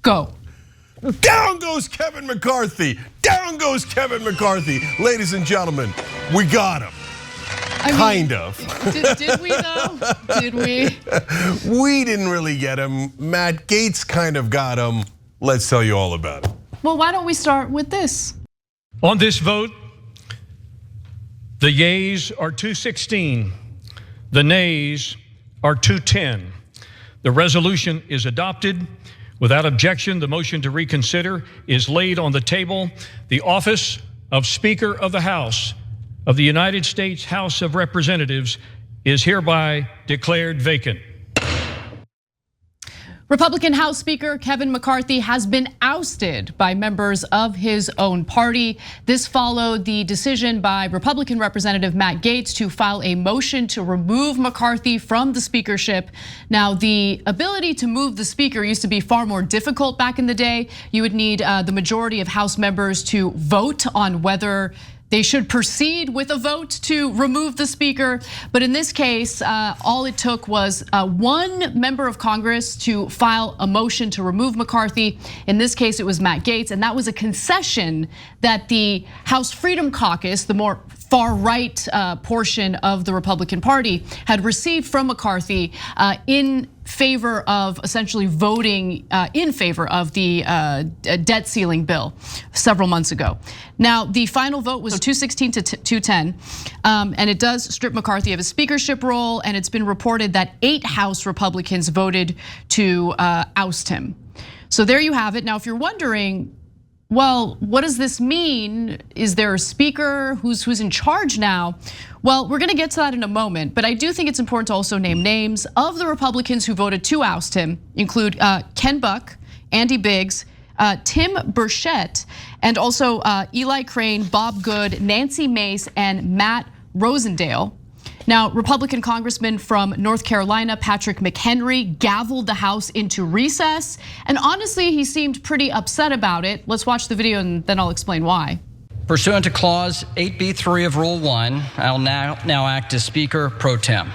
Go. Down goes Kevin McCarthy. Down goes Kevin McCarthy. Ladies and gentlemen, we got him. Kind of. Did we though? Did we? We didn't really get him. Matt Gaetz kind of got him. Let's tell you all about it. Well, why don't we start with this? On this vote, the yeas are 216, the nays are 210. The resolution is adopted. Without objection, the motion to reconsider is laid on the table. The office of Speaker of the House of the United States House of Representatives is hereby declared vacant. Republican House Speaker Kevin McCarthy has been ousted by members of his own party. This followed the decision by Republican Representative Matt Gaetz to file a motion to remove McCarthy from the speakership. Now, the ability to move the speaker used to be far more difficult back in the day. You would need the majority of House members to vote on whether they should proceed with a vote to remove the speaker. But in this case, all it took was one member of Congress to file a motion to remove McCarthy. In this case, it was Matt Gaetz, and that was a concession that the House Freedom Caucus, the more far right portion of the Republican Party, had received from McCarthy in favor of essentially voting in favor of the debt ceiling bill several months ago. Now, the final vote was 216 to 210, and it does strip McCarthy of his speakership role, and it's been reported that 8 House Republicans voted to oust him. So there you have it. Now, if you're wondering, well, what does this mean? Is there a speaker who's in charge now? Well, we're gonna get to that in a moment, but I do think it's important to also name names of the Republicans who voted to oust him, include Ken Buck, Andy Biggs, Tim Burchett, and also Eli Crane, Bob Good, Nancy Mace, and Matt Rosendale. Now, Republican Congressman from North Carolina, Patrick McHenry, gavelled the House into recess. And honestly, he seemed pretty upset about it. Let's watch the video and then I'll explain why. Pursuant to Clause 8B3 of Rule 1, I'll now act as Speaker pro tem.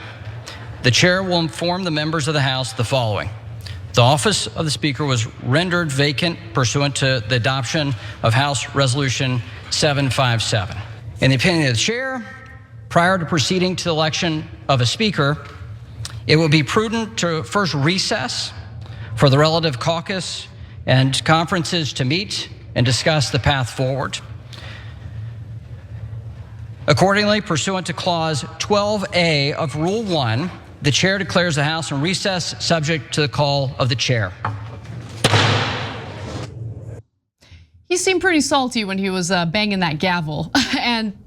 The chair will inform the members of the House the following. The office of the Speaker was rendered vacant pursuant to the adoption of House Resolution 757. In the opinion of the chair, prior to proceeding to the election of a Speaker, it would be prudent to first recess for the relative caucus and conferences to meet and discuss the path forward. Accordingly, pursuant to Clause 12A of Rule 1, the chair declares the House in recess subject to the call of the chair. He seemed pretty salty when he was banging that gavel. And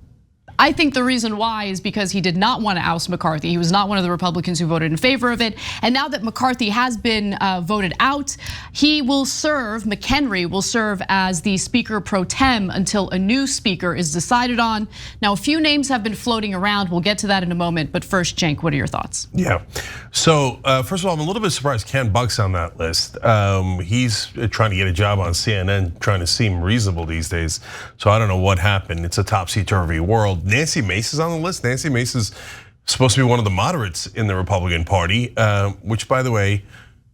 I think the reason why is because he did not want to oust McCarthy. He was not one of the Republicans who voted in favor of it. And now that McCarthy has been voted out, McHenry will serve as the Speaker pro tem until a new speaker is decided on. Now, a few names have been floating around. We'll get to that in a moment. But first, Cenk, what are your thoughts? Yeah, so first of all, I'm a little bit surprised Ken Buck's on that list. He's trying to get a job on CNN, trying to seem reasonable these days. So I don't know what happened. It's a topsy-turvy world. Nancy Mace is on the list. Nancy Mace is supposed to be one of the moderates in the Republican Party, which, by the way,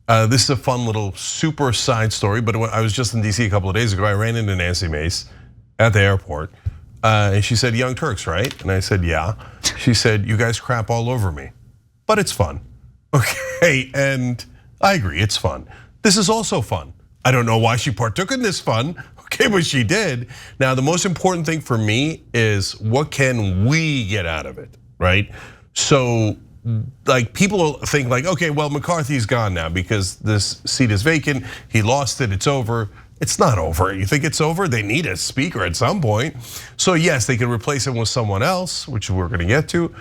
this is a fun little super side story, but when I was just in DC a couple of days ago, I ran into Nancy Mace at the airport, and she said, "Young Turks, right?" And I said, "Yeah." She said, "You guys crap all over me, but it's fun." Okay, and I agree, it's fun. This is also fun. I don't know why she partook in this fun. Okay, but she did. Now, the most important thing for me is what can we get out of it, right? So, like, people think like, okay, well, McCarthy's gone now because this seat is vacant. He lost it, it's over. It's not over. You think it's over? They need a speaker at some point. So yes, they can replace him with someone else, which we're gonna get to,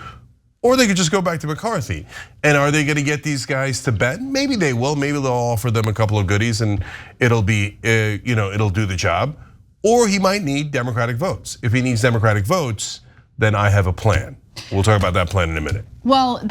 or they could just go back to McCarthy. And are they gonna get these guys to bend? Maybe they will, maybe they'll offer them a couple of goodies and it'll be, it'll do the job. Or he might need Democratic votes. If he needs Democratic votes, then I have a plan. We'll talk about that plan in a minute. Well,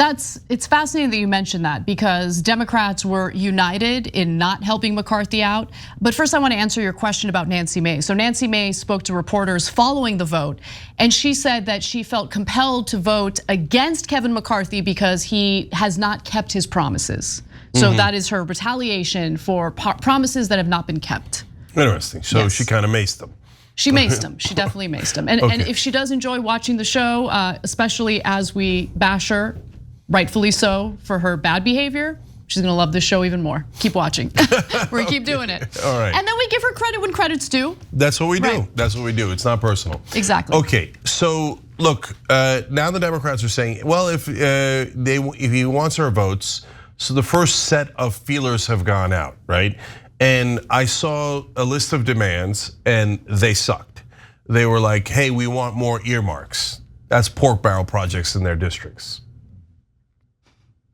it's fascinating that you mentioned that because Democrats were united in not helping McCarthy out. But first I want to answer your question about Nancy Mace. So Nancy Mace spoke to reporters following the vote, and she said that she felt compelled to vote against Kevin McCarthy because he has not kept his promises. So that is her retaliation for promises that have not been kept. Interesting. So she kind of maced them. She maced him. She definitely maced him. And if she does enjoy watching the show, especially as we bash her, rightfully so, for her bad behavior, she's gonna love this show even more. Keep watching. We're gonna keep doing it. All right. And then we give her credit when credit's due. That's what we do. Right. That's what we do. It's not personal. Exactly. Okay, so look, now the Democrats are saying, well, if he wants our votes, so the first set of feelers have gone out, right? And I saw a list of demands and they sucked. They were like, hey, we want more earmarks. That's pork barrel projects in their districts.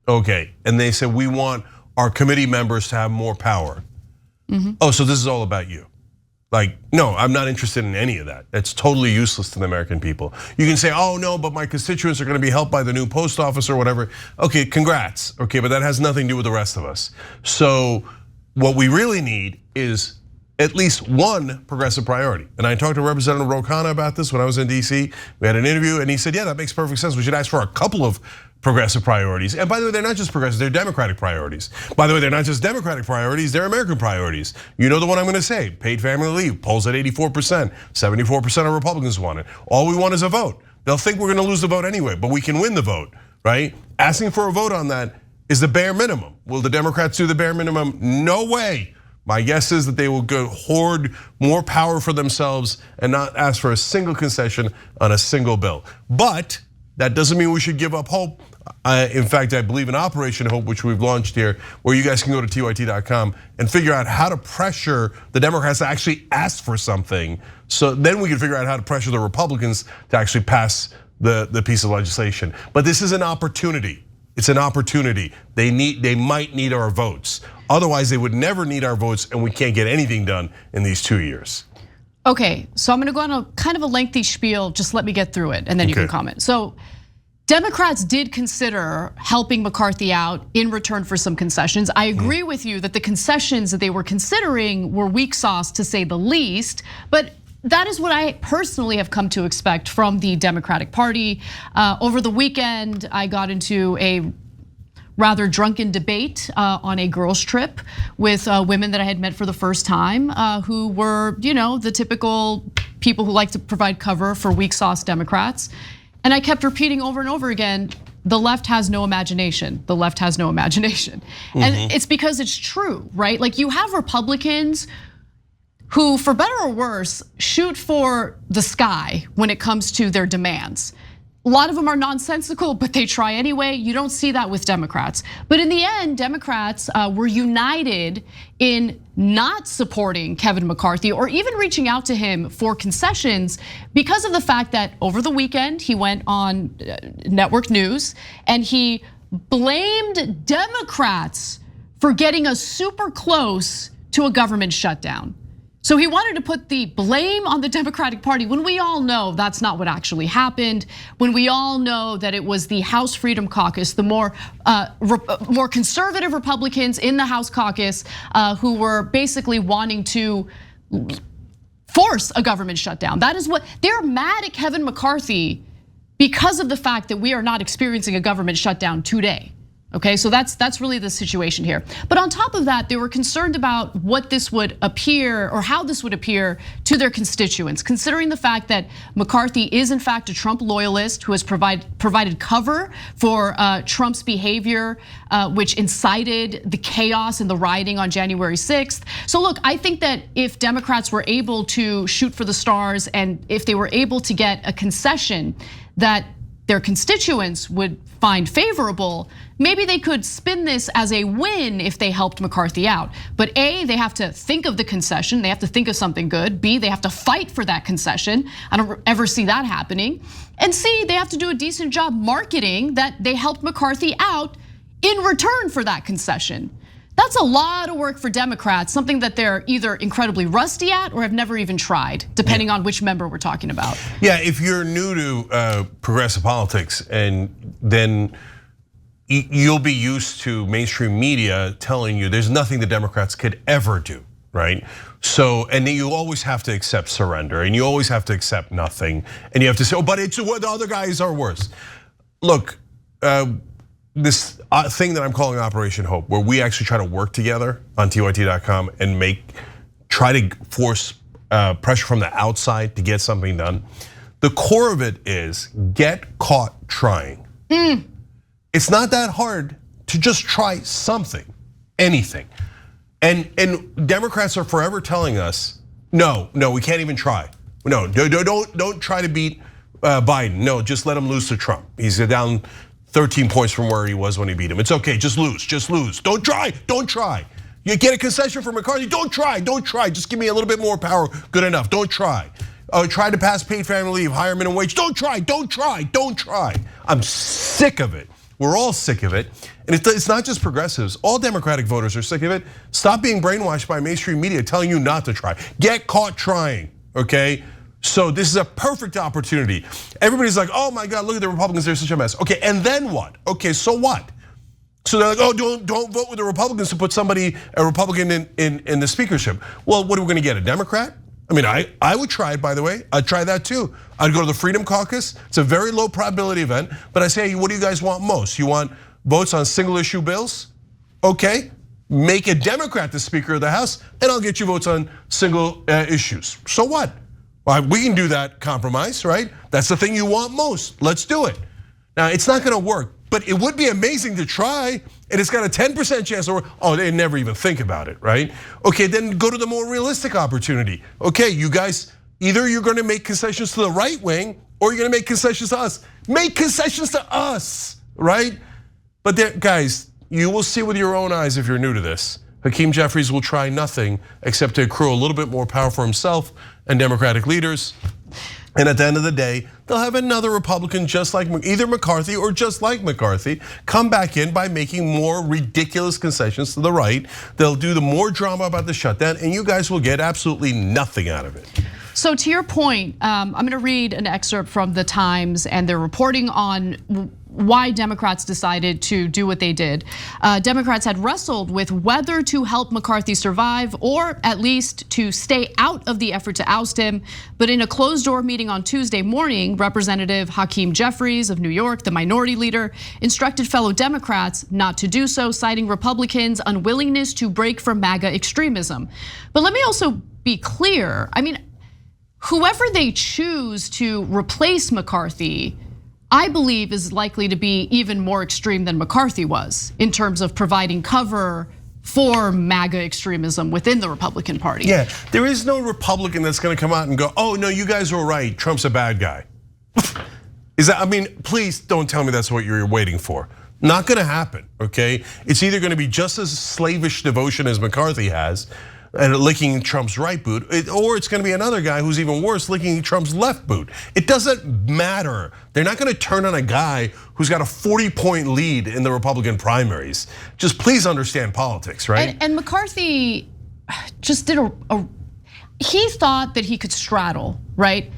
Okay, and they said, we want our committee members to have more power. Oh, so this is all about you. Like, no, I'm not interested in any of that. That's totally useless to the American people. You can say, oh no, but my constituents are gonna be helped by the new post office or whatever. Okay, congrats, okay, but that has nothing to do with the rest of us. So what we really need is at least one progressive priority. And I talked to Representative Ro Khanna about this when I was in DC. We had an interview and he said, yeah, that makes perfect sense. We should ask for a couple of progressive priorities. And by the way, they're not just progressive, they're Democratic priorities. By the way, they're not just Democratic priorities, they're American priorities. You know the one I'm gonna say, paid family leave, polls at 84%, 74% of Republicans want it. All we want is a vote. They'll think we're gonna lose the vote anyway, but we can win the vote, right? Asking for a vote on that is the bare minimum. Will the Democrats do the bare minimum? No way. My guess is that they will go hoard more power for themselves and not ask for a single concession on a single bill. But that doesn't mean we should give up hope. In fact, I believe in Operation Hope, which we've launched here, where you guys can go to tyt.com and figure out how to pressure the Democrats to actually ask for something. So then we can figure out how to pressure the Republicans to actually pass the piece of legislation. But this is an opportunity. It's an opportunity. They might need our votes. Otherwise, they would never need our votes, and we can't get anything done in these 2 years. Okay, so I'm gonna go on a kind of a lengthy spiel. Just let me get through it, and then you can comment. So, Democrats did consider helping McCarthy out in return for some concessions. I agree with you that the concessions that they were considering were weak sauce, to say the least. But that is what I personally have come to expect from the Democratic Party. Over the weekend, I got into a rather drunken debate on a girls' trip with women that I had met for the first time, who were, the typical people who like to provide cover for weak sauce Democrats. And I kept repeating over and over again, the left has no imagination. The left has no imagination. And it's because it's true, right? Like, you have Republicans who, for better or worse, shoot for the sky when it comes to their demands. A lot of them are nonsensical, but they try anyway. You don't see that with Democrats. But in the end, Democrats were united in not supporting Kevin McCarthy or even reaching out to him for concessions because of the fact that over the weekend, he went on network news and he blamed Democrats for getting us super close to a government shutdown. So he wanted to put the blame on the Democratic Party when we all know that's not what actually happened. When we all know that it was the House Freedom Caucus, the more conservative Republicans in the House caucus who were basically wanting to force a government shutdown. That is what they're mad at Kevin McCarthy because of the fact that we are not experiencing a government shutdown today. Okay, so that's really the situation here. But on top of that, they were concerned about what this would appear or how this would appear to their constituents, considering the fact that McCarthy is in fact a Trump loyalist who has provided cover for Trump's behavior, which incited the chaos and the rioting on January 6th. So look, I think that if Democrats were able to shoot for the stars and if they were able to get a concession that their constituents would find favorable, maybe they could spin this as a win if they helped McCarthy out. But A, they have to think of the concession, they have to think of something good. B, they have to fight for that concession. I don't ever see that happening. And C, they have to do a decent job marketing that they helped McCarthy out in return for that concession. That's a lot of work for Democrats, something that they're either incredibly rusty at or have never even tried, depending on which member we're talking about. Yeah, if you're new to progressive politics, and then you'll be used to mainstream media telling you there's nothing the Democrats could ever do, right? So, and then you always have to accept surrender, and you always have to accept nothing, and you have to say, oh, but it's what the other guys are worse. Look, this thing that I'm calling Operation Hope, where we actually try to work together on TYT.com and try to force pressure from the outside to get something done. The core of it is get caught trying. It's not that hard to just try something, anything. And Democrats are forever telling us, no, we can't even try. No, don't try to beat Biden. No, just let him lose to Trump. He's down 13 points from where he was when he beat him. It's okay, just lose. Don't try. You get a concession from McCarthy, don't try. Just give me a little bit more power, good enough, don't try. Try to pass paid family leave, higher minimum wage, don't try. I'm sick of it. We're all sick of it. And it's not just progressives, all Democratic voters are sick of it. Stop being brainwashed by mainstream media telling you not to try. Get caught trying, okay? So this is a perfect opportunity. Everybody's like, oh my God, look at the Republicans, they're such a mess. Okay, and then what? Okay, so what? So they're like, oh, don't vote with the Republicans to put a Republican in the speakership. Well, what are we gonna get, a Democrat? I mean, I would try it, by the way. I'd try that too. I'd go to the Freedom Caucus. It's a very low probability event, but I say, what do you guys want most? You want votes on single issue bills? Okay, make a Democrat the Speaker of the House, and I'll get you votes on single issues. So what? Well, we can do that compromise, right? That's the thing you want most. Let's do it. Now, it's not gonna work, but it would be amazing to try, and it's got a 10% chance to work. Oh, they never even think about it, right? Okay, then go to the more realistic opportunity. Okay, you guys, either you're gonna make concessions to the right wing, or you're gonna make concessions to us. Make concessions to us, right? But guys, you will see with your own eyes if you're new to this. Hakeem Jeffries will try nothing except to accrue a little bit more power for himself and Democratic leaders. And at the end of the day, they'll have another Republican just like either McCarthy or just like McCarthy come back in by making more ridiculous concessions to the right. They'll do the more drama about the shutdown, and you guys will get absolutely nothing out of it. So to your point, I'm gonna read an excerpt from the Times, and they're reporting on why Democrats decided to do what they did. Democrats had wrestled with whether to help McCarthy survive or at least to stay out of the effort to oust him. But in a closed door meeting on Tuesday morning, Representative Hakeem Jeffries of New York, the minority leader, instructed fellow Democrats not to do so, citing Republicans' unwillingness to break from MAGA extremism. But let me also be clear, I mean, whoever they choose to replace McCarthy, I believe is likely to be even more extreme than McCarthy was in terms of providing cover for MAGA extremism within the Republican Party. Yeah, there is no Republican that's gonna come out and go, oh no, you guys were right, Trump's a bad guy. I mean, please don't tell me that's what you're waiting for. Not gonna happen, okay? It's either gonna be just as slavish devotion as McCarthy has, and licking Trump's right boot, or it's gonna be another guy who's even worse, licking Trump's left boot. It doesn't matter. They're not gonna turn on a guy who's got a 40-point lead in the Republican primaries. Just please understand politics, right? And McCarthy just did he thought that he could straddle, right?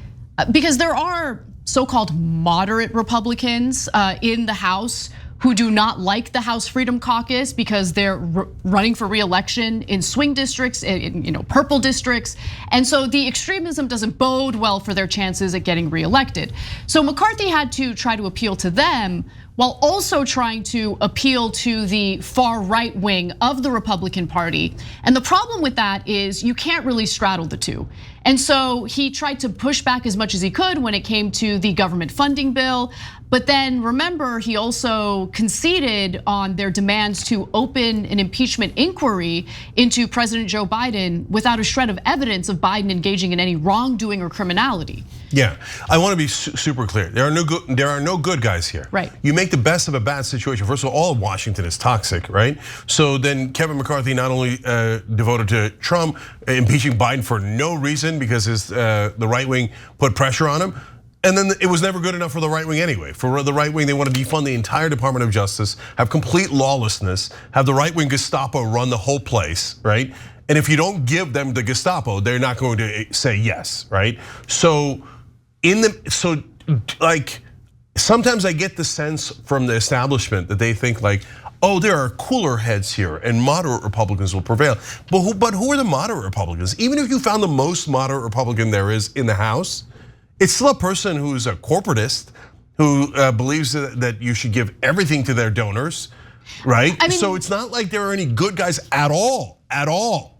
Because there are so-called moderate Republicans in the House who do not like the House Freedom Caucus because they're running for re-election in swing districts, in purple districts. And so the extremism doesn't bode well for their chances at getting re-elected. So McCarthy had to try to appeal to them while also trying to appeal to the far right wing of the Republican Party. And the problem with that is you can't really straddle the two. And so he tried to push back as much as he could when it came to the government funding bill. But then remember, he also conceded on their demands to open an impeachment inquiry into President Joe Biden without a shred of evidence of Biden engaging in any wrongdoing or criminality. Yeah, I want to be super clear. There are no good guys here. Right. You make the best of a bad situation. First of all of Washington is toxic, right? So then Kevin McCarthy not only devoted to Trump, impeaching Biden for no reason because the right wing put pressure on him. And then it was never good enough for the right wing anyway. For the right wing, they want to defund the entire Department of Justice, have complete lawlessness, have the right wing Gestapo run the whole place, right? And if you don't give them the Gestapo, they're not going to say yes, right? So sometimes I get the sense from the establishment that they think like, oh, there are cooler heads here and moderate Republicans will prevail. But who are the moderate Republicans? Even if you found the most moderate Republican there is in the House, it's still a person who's a corporatist, who believes that you should give everything to their donors, right? I mean, so it's not like there are any good guys at all,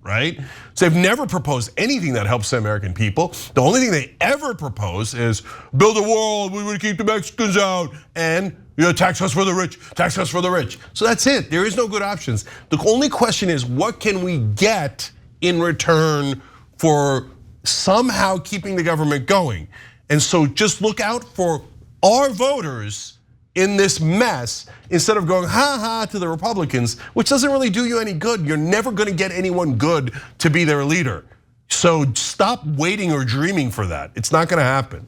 right? So they've never proposed anything that helps the American people. The only thing they ever propose is build a wall, we would keep the Mexicans out, and tax us for the rich, tax us for the rich. So that's it, there is no good options. The only question is, what can we get in return for somehow keeping the government going? And so just look out for our voters in this mess instead of going ha to the Republicans, which doesn't really do you any good. You're never gonna get anyone good to be their leader. So stop waiting or dreaming for that. It's not gonna happen.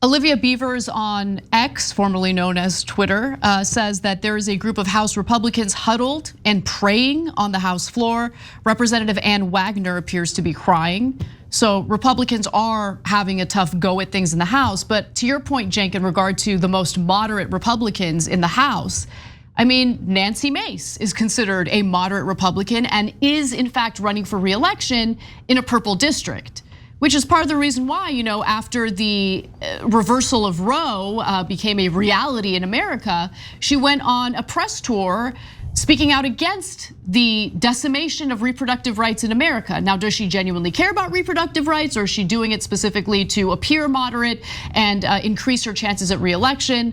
Olivia Beavers on X, formerly known as Twitter, says that there is a group of House Republicans huddled and praying on the House floor. Representative Ann Wagner appears to be crying. So Republicans are having a tough go at things in the House. But to your point, Cenk, in regard to the most moderate Republicans in the House, I mean, Nancy Mace is considered a moderate Republican and is in fact running for re-election in a purple district, which is part of the reason why, after the reversal of Roe became a reality in America, she went on a press tour speaking out against the decimation of reproductive rights in America. Now, does she genuinely care about reproductive rights, or is she doing it specifically to appear moderate and increase her chances at re-election?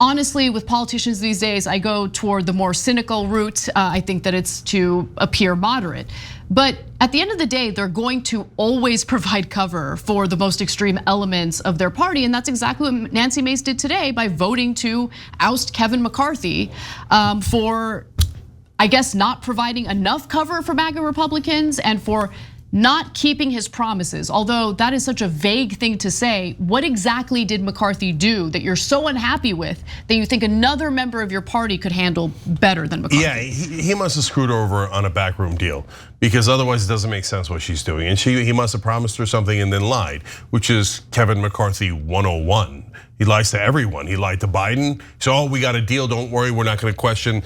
Honestly, with politicians these days, I go toward the more cynical route. I think that it's to appear moderate. But at the end of the day, they're going to always provide cover for the most extreme elements of their party. And that's exactly what Nancy Mace did today by voting to oust Kevin McCarthy for, I guess, not providing enough cover for MAGA Republicans and for not keeping his promises. Although that is such a vague thing to say, what exactly did McCarthy do that you're so unhappy with that you think another member of your party could handle better than McCarthy? Yeah, he must have screwed her over on a backroom deal, because otherwise it doesn't make sense what she's doing. And he must have promised her something and then lied, which is Kevin McCarthy 101. He lies to everyone. He lied to Biden. So, we got a deal, don't worry, we're not gonna question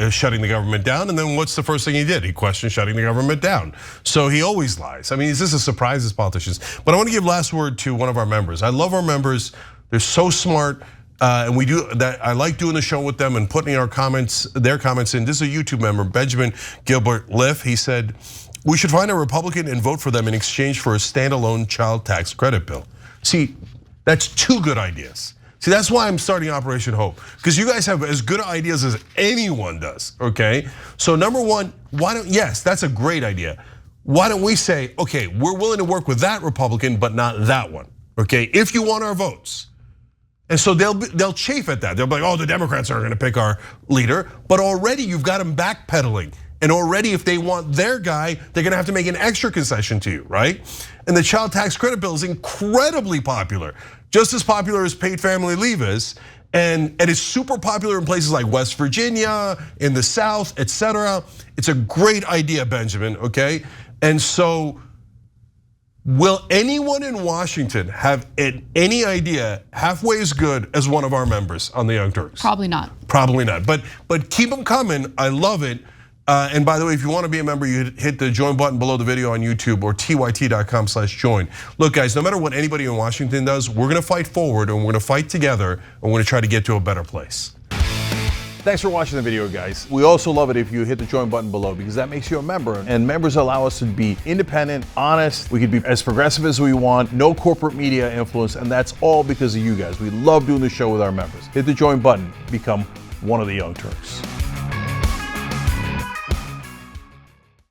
shutting the government down. And then what's the first thing he did? He questioned shutting the government down. So he always lies. I mean, is this a surprise as politicians? But I wanna give last word to one of our members. I love our members, they're so smart. And we do that. I like doing the show with them and putting our comments, their comments in. This is a YouTube member, Benjamin Gilbert Liff. He said, we should find a Republican and vote for them in exchange for a standalone child tax credit bill. See, that's two good ideas. See, that's why I'm starting Operation Hope, because you guys have as good ideas as anyone does, okay? So number one, yes, that's a great idea. Why don't we say, okay, we're willing to work with that Republican, but not that one, okay? If you want our votes. And so they'll chafe at that. They'll be like, oh, the Democrats aren't gonna pick our leader, but already you've got them backpedaling. And already if they want their guy, they're gonna have to make an extra concession to you, right? And the child tax credit bill is incredibly popular. Just as popular as paid family leave is. And it's super popular in places like West Virginia, in the South, etc. It's a great idea, Benjamin, okay? And so, will anyone in Washington have any idea halfway as good as one of our members on the Young Turks? Probably not. Probably not, but keep them coming, I love it. And by the way, if you want to be a member, you hit the join button below the video on YouTube or tyt.com/join. Look guys, no matter what anybody in Washington does, we're gonna fight forward and we're gonna fight together and we're gonna try to get to a better place. Thanks for watching the video, guys. We also love it if you hit the join button below, because that makes you a member, and members allow us to be independent, honest. We can be as progressive as we want, no corporate media influence, and that's all because of you guys. We love doing the show with our members. Hit the join button, become one of the Young Turks.